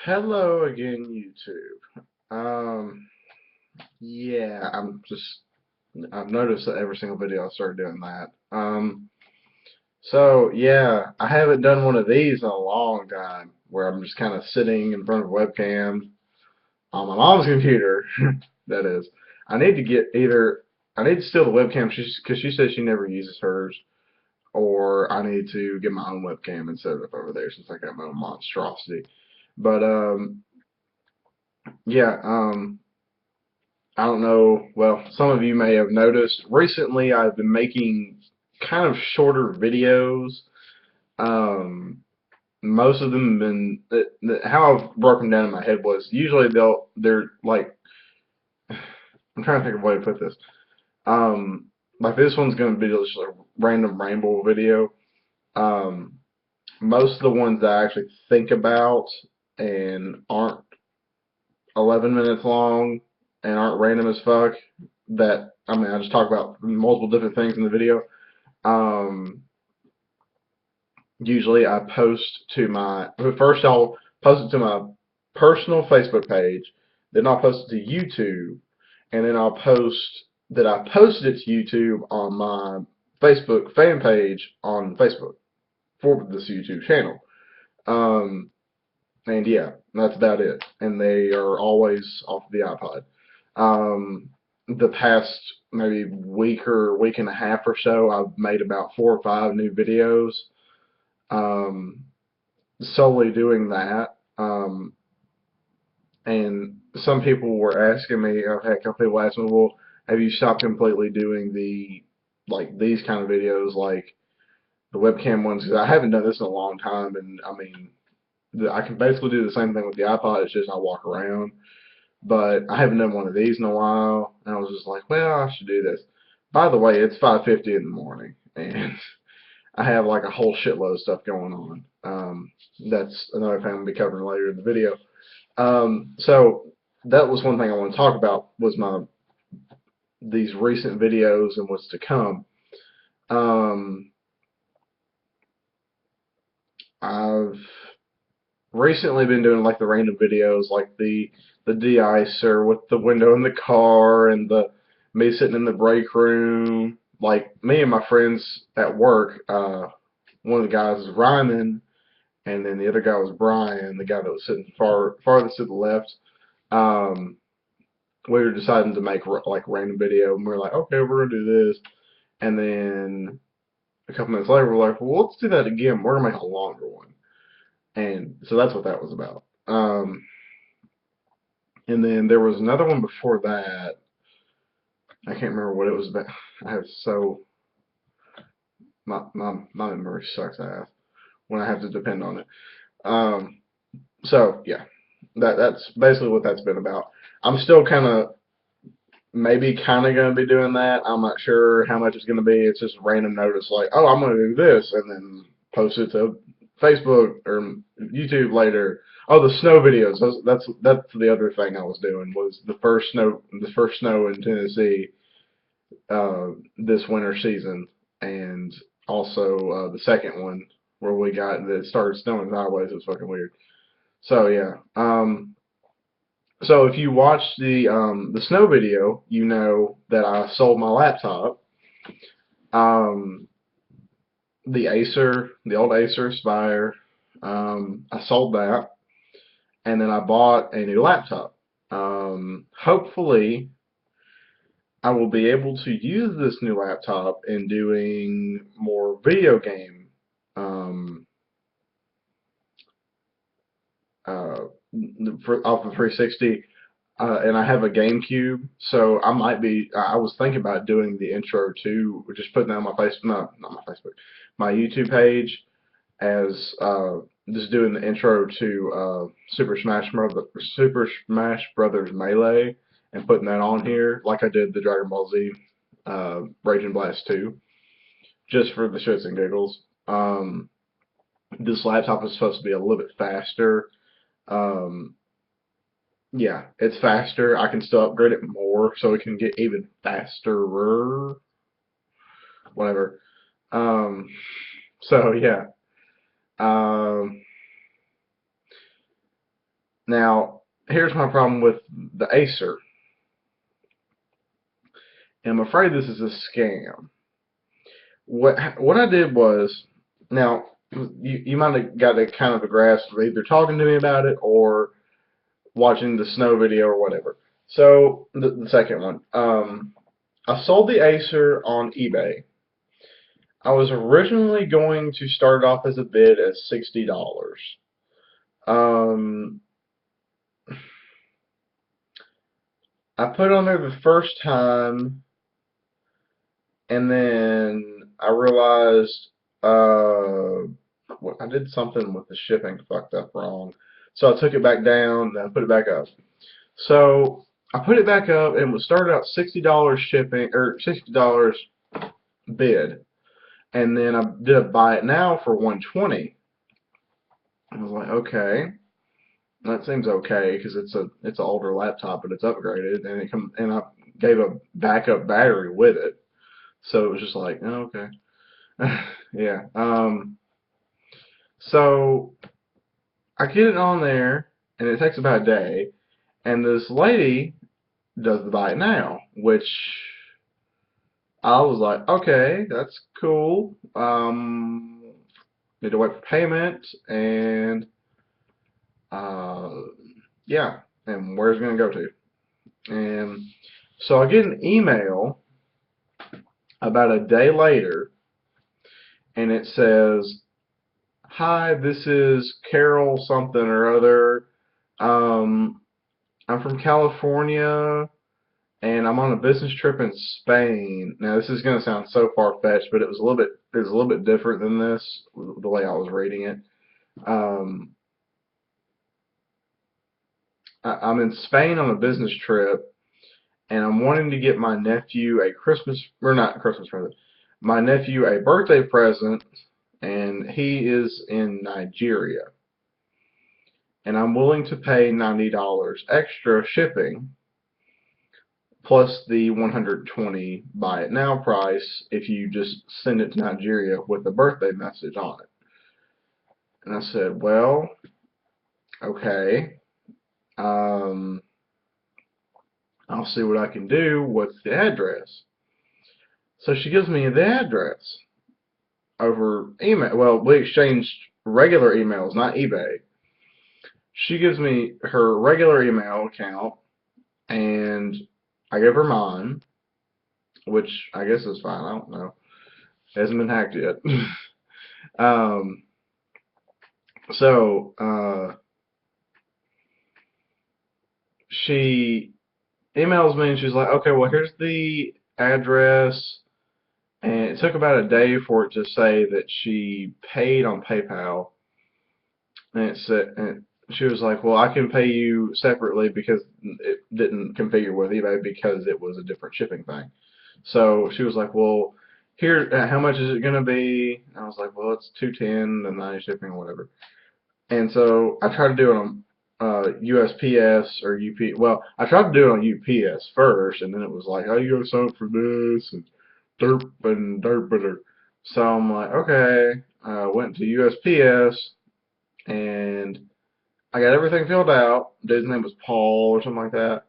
Hello again, YouTube. Yeah, I've noticed that every single video I started doing that. So yeah, I haven't done one of these in a long time where I'm just kind of sitting in front of a webcam on my mom's computer. That is, I need to get either I need to steal the webcam because she says she never uses hers, or I need to get my own webcam and set it up over there since I got my own monstrosity. But yeah, I don't know. Well, some of you may have noticed recently I've been making kind of shorter videos. Um, Most of them have been how I've broken down in my head was usually they're like I'm trying to think of a way to put this. Um, like this one's going to be just a random ramble video. Um, Most of the ones that I actually think about and aren't 11 minutes long and aren't random as fuck. That I mean, I just talk about multiple different things in the video. Um, Usually, I post to my first. I'll post it to my personal Facebook page, then I'll post it to YouTube, and then I'll post that I posted it to YouTube on my Facebook fan page on Facebook for this YouTube channel. Um, and yeah, that's about it. And they are always off the iPod. The past maybe week and a half or so, I've made about 4 or 5 new videos, um, solely doing that. And some people were asking me, I've had a couple people ask me, well, have you stopped completely doing these kind of videos, like the webcam ones? Because I haven't done this in a long time, and I mean, I can basically do the same thing with the iPod. It's just I walk around. But I haven't done one of these in a while, and I was just like, well, I should do this. By the way, it's 5:50 in the morning, and I have like a whole shitload of stuff going on. That's another thing I'll be covering later in the video. So that was one thing I want to talk about was my these recent videos and what's to come. Um, I've recently been doing like the random videos, like the de-icer with the window in the car and the me sitting in the break room. Like me and my friends at work, one of the guys is Ryman, and then the other guy was Brian, the guy that was sitting farthest to the left. Um, we were deciding to make like random video, and we are like, okay, we're gonna do this, and then a couple minutes later, we're like, well, let's do that again. We're gonna make a longer one, and so that's what that was about. And then there was another one before that. I can't remember what it was about. I have so my memory sucks ass when I have to depend on it. Um, so yeah, that's basically what that's been about. I'm still kind of gonna be doing that. I'm not sure how much it's gonna be. It's just a random notice like, oh, I'm gonna do this, and then post it to Facebook or YouTube later. Oh, the snow videos. That's the other thing I was doing was the first snow in Tennessee this winter season, and also the second one where we got that started snowing sideways. It was fucking weird. So yeah. So if you watch the snow video, you know that I sold my laptop. Um, the Acer, the old Acer Aspire. I sold that, and then I bought a new laptop. Hopefully, I will be able to use this new laptop in doing more video game um, uh, off the 360. And I have a GameCube, so I might be. I was thinking about doing the intro to, just putting that on my Facebook, no, not my Facebook, my YouTube page, as just doing the intro to Super Smash Brothers Melee, and putting that on here, like I did the Dragon Ball Z Raging Blast 2, just for the shits and giggles. This laptop is supposed to be a little bit faster. Um, Yeah, it's faster. I can still upgrade it more so it can get even faster. Whatever. Um, so yeah. Um, Now, here's my problem with the Acer. And I'm afraid this is a scam. What I did was, now you might have got a kind of a grasp of either talking to me about it or watching the snow video or whatever. So the second one, I sold the Acer on eBay. I was originally going to start off as a bid at $60. Um, I put on there the first time, and then I realized I did something with the shipping fucked up wrong. So I took it back down, then I put it back up. So I put it back up, and it started out $60 shipping or $60 bid, and then I did a buy it now for 120. I was like, okay, that seems okay because it's an older laptop, but it's upgraded, and I gave a backup battery with it, so it was just like, oh, okay, yeah. So I get it on there, and it takes about a day, and this lady does the buy it now, which I was like, okay, that's cool. Need to wait for payment, and uh, yeah, and where's it gonna go to? And so I get an email about a day later, and it says, "Hi, this is Carol something or other. Um, I'm from California, and I'm on a business trip in Spain." Now, this is going to sound so far-fetched, but it was a little bit different than this, the way I was reading it. Um, I'm in Spain on a business trip, and I'm wanting to get my nephew a Christmas, or not Christmas present, my nephew a birthday present, and he is in Nigeria. And I'm willing to pay $90 extra shipping plus the 120 buy it now price if you just send it to Nigeria with a birthday message on it. And I said, well, okay, um, I'll see what I can do. What's the address? So she gives me the address over email. Well, we exchanged regular emails, not eBay. She gives me her regular email account, and I give her mine, which I guess is fine. I don't know. It hasn't been hacked yet. um, so she emails me and she's like, okay, well, here's the address. And it took about a day for it to say that she paid on PayPal. And she was like, well, I can pay you separately because it didn't configure with eBay because it was a different shipping thing. So she was like, well, here, how much is it going to be? And I was like, well, it's 210 and 90 shipping or whatever. And so I tried to do it on USPS or UP. Well, I tried to do it on UPS first, and then it was like, oh, you gotta sign up for this and derp and derp. So I'm like, okay. Went to USPS and I got everything filled out. Dude's name was Paul or something like that.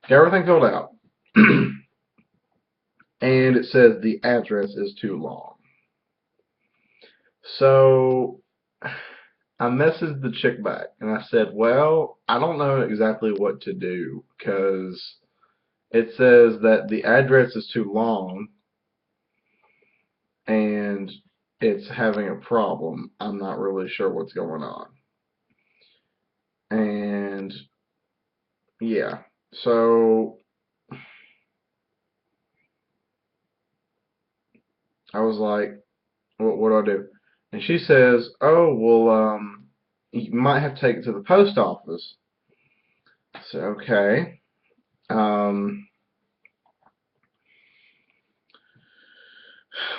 Got everything filled out, and it says the address is too long. So I messaged the chick back and I said, well, I don't know exactly what to do because it says that the address is too long and it's having a problem. I'm not really sure what's going on. And yeah, so I was like, what do I do? And she says, oh, well, you might have to take it to the post office. So, okay. Um,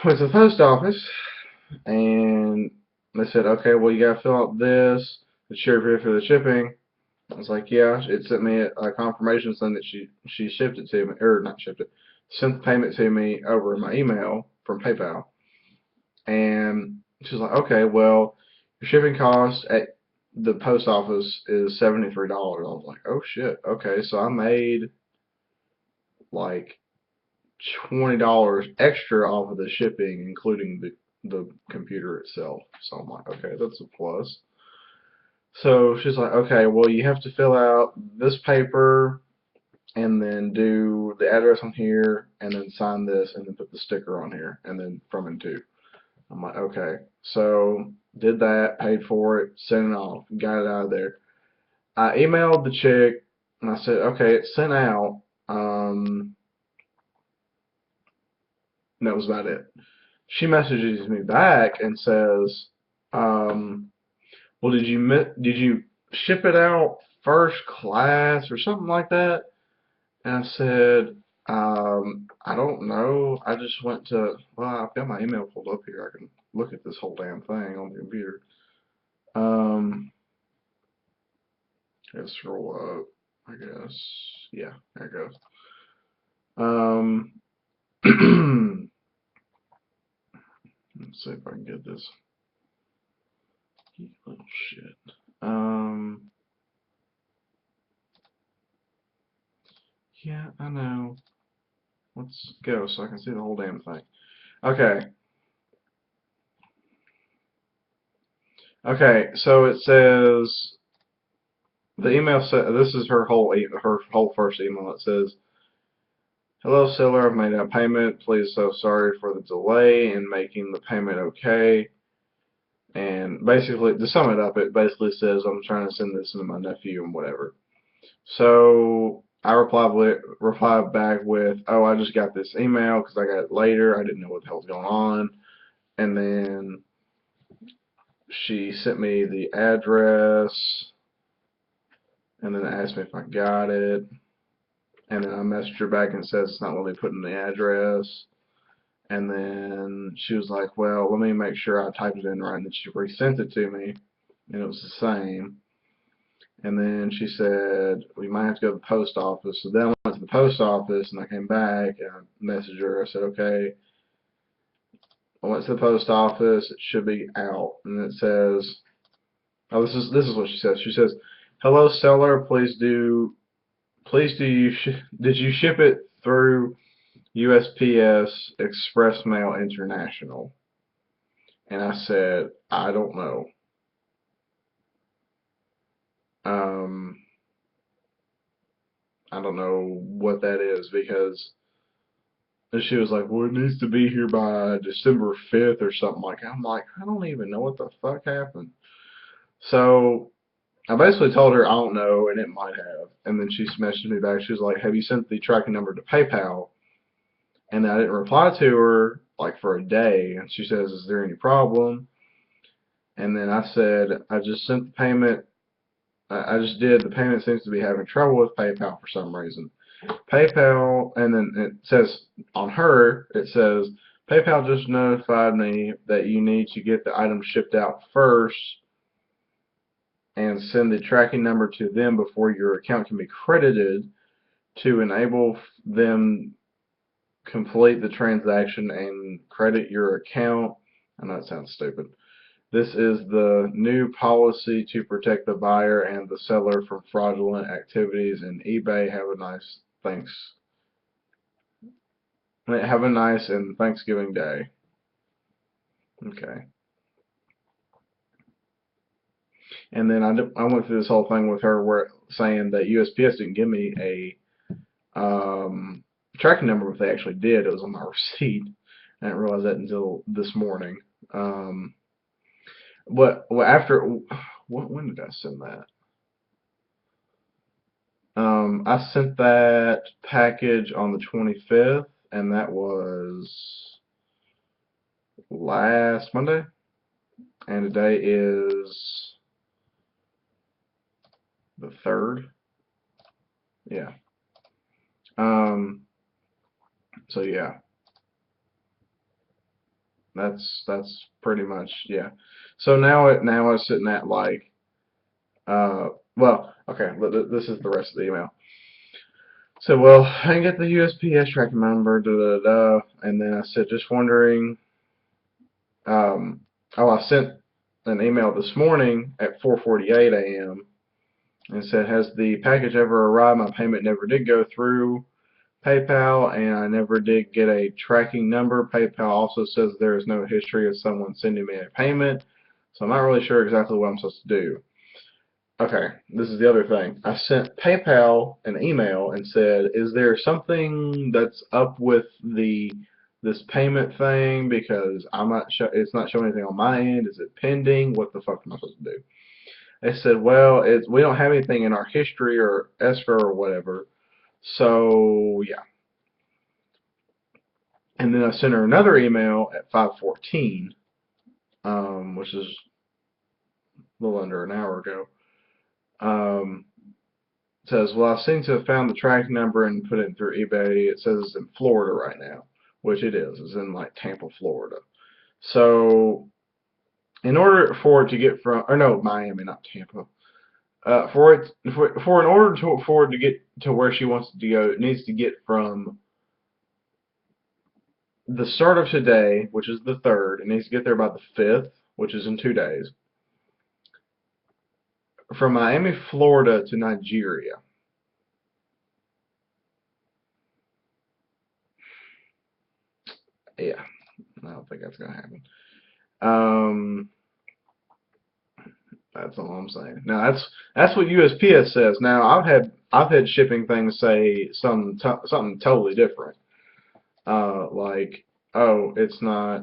went to the post office, and they said, okay, well, you gotta fill out this, the share for the shipping. I was like, yeah. It sent me a confirmation saying that she shipped it to me, or not shipped it, sent the payment to me over my email from PayPal. And she's like, okay, well, your shipping cost at the post office is $73. I was like, oh shit. Okay, so I made like $20 extra off of the shipping, including the computer itself. So I'm like, okay, that's a plus. So she's like, okay, well, you have to fill out this paper and then do the address on here and then sign this and then put the sticker on here and then from and to. I'm like, okay. So did that, paid for it, sent it off, got it out of there. I emailed the chick and I said, okay, it's sent out. And that was about it. She messages me back and says, well, did you ship it out first class or something like that? And I said, I don't know. I just went to, well, I've got my email pulled up here. I can look at this whole damn thing on the computer. Let's scroll up, I guess. Yeah, there it goes. Let's see if I can get this. You little shit. Yeah, I know. Let's go so I can see the whole damn thing. Okay. Okay, so it says the email said this is her whole first email. It says, "Hello seller, I've made a payment. Please so sorry for the delay in making the payment okay." And basically, to sum it up, it basically says I'm trying to send this to my nephew and whatever. So I replied back with, "Oh, I just got this email because I got it later. I didn't know what the hell was going on." And then she sent me the address and then asked me if I got it. And then I messaged her back and says it's not letting me put in the address. And then she was like, well, let me make sure I typed it in right. And then she resent it to me, and it was the same. And then she said, we might have to go to the post office. So then I went to the post office, and I came back, and I messaged her. I said, okay. I went to the post office. It should be out. And it says, oh, this is what she says. She says, hello, seller. Please did you ship it through USPS Express Mail International? And I said, I don't know. Um, I don't know what that is because she was like, well, it needs to be here by December 5th or something like that. I'm like, I don't even know what the fuck happened. So I basically told her I don't know, and it might have. And then she messaged me back. She was like, have you sent the tracking number to PayPal? And I didn't reply to her like for a day. And she says, is there any problem? And then I said, I just sent the payment. I just did. The payment seems to be having trouble with PayPal for some reason. PayPal, and then it says on her, it says, PayPal just notified me that you need to get the item shipped out first and send the tracking number to them before your account can be credited to enable them complete the transaction and credit your account. I know it sounds stupid. This is the new policy to protect the buyer and the seller from fraudulent activities in eBay. Have a nice and Thanksgiving Day. Okay. And then I went through this whole thing with her where saying that USPS didn't give me a tracking number, but they actually did. It was on my receipt. I didn't realize that until this morning. When did I send that? I sent that package on the 25th, and that was last Monday, and today is the 3rd. Yeah. So yeah, that's pretty much, yeah. So now it's sitting at like well, okay, this is the rest of the email. So, well, I get the USPS tracking number, da da da, and then I said, just wondering, um, oh, an email this morning at 4:48 a.m. and said, "Has the package ever arrived? My payment never did go through PayPal, and I never did get a tracking number. PayPal also says there is no history of someone sending me a payment, so I'm not really sure exactly what I'm supposed to do." Okay, this is the other thing. I sent PayPal an email and said, "Is there something that's up with this payment thing? Because it's not showing anything on my end. Is it pending? What the fuck am I supposed to do?" They said, "Well, we don't have anything in our history or escrow or whatever." So yeah. And then I sent her another email at 5:14, which is a little under an hour ago. Says, "Well, I seem to have found the track number and put it through eBay. It says it's in Florida right now," which it is. It's in like Tampa, Florida. So in order for it to get from, or no, Miami, not Tampa. In order for it to get to where she wants it to go, it needs to get from the start of today, which is the 3rd. It needs to get there by the 5th, which is in 2 days. From Miami, Florida to Nigeria. Yeah, I don't think that's gonna happen. Um, that's all I'm saying. Now that's what USPS says. Now I've had shipping things say something totally different. Like, oh, it's not,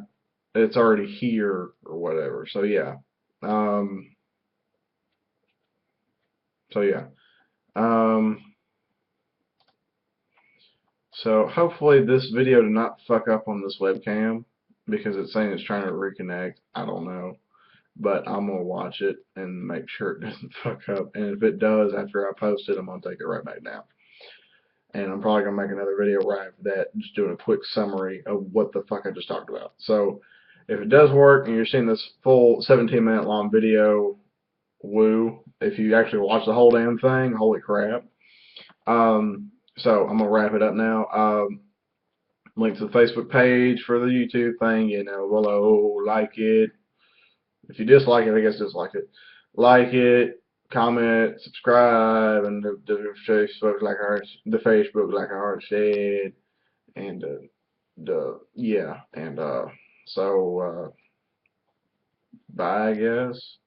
it's already here or whatever. So yeah. Um, so yeah. Um, so hopefully this video did not fuck up on this webcam because it's saying it's trying to reconnect. I don't know. But I'm gonna watch it and make sure it doesn't fuck up. And if it does, after I post it, I'm gonna take it right back down. And I'm probably gonna make another video right after that, just doing a quick summary of what the fuck I just talked about. So if it does work and you're seeing this full 17-minute long video, woo! If you actually watch the whole damn thing, holy crap! So I'm gonna wrap it up now. Link to the Facebook page for the YouTube thing, below, like it. If you dislike it, I guess dislike it. Like it, comment, subscribe, and the Facebook like I already said, and the yeah, and so bye, I guess.